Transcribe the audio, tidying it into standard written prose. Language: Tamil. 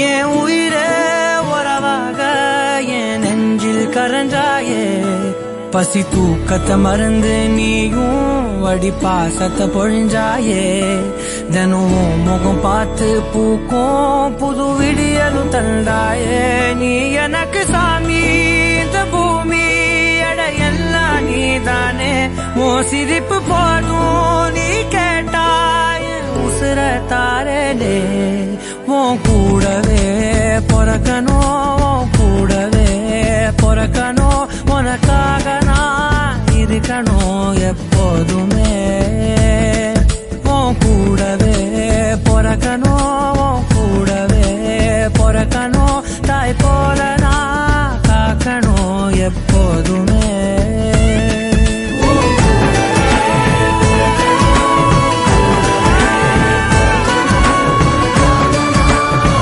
என் உயிரே உறவாக என் நெஞ்சில் கரஞ்சாயே பசி தூக்கத்தை மறந்து நீயும் வடி பாசத்தை பொழிஞ்சாயே தினம் முகம் பார்த்து பூக்கும் புது விடியலும் தந்தாயே நீ எனக்கு சாமி இந்த பூமி எல்லாம் நீதானே ஓ சிரிப்பு போதும் நீ கேட்டாய் உசுர தாரே உன் கூடவே பொறக்கணும் கூடவே பொறக்கணும் உனக்காக நான் இருக்கணும் எப்போதுமே உன் கூடவே பொறக்கணும்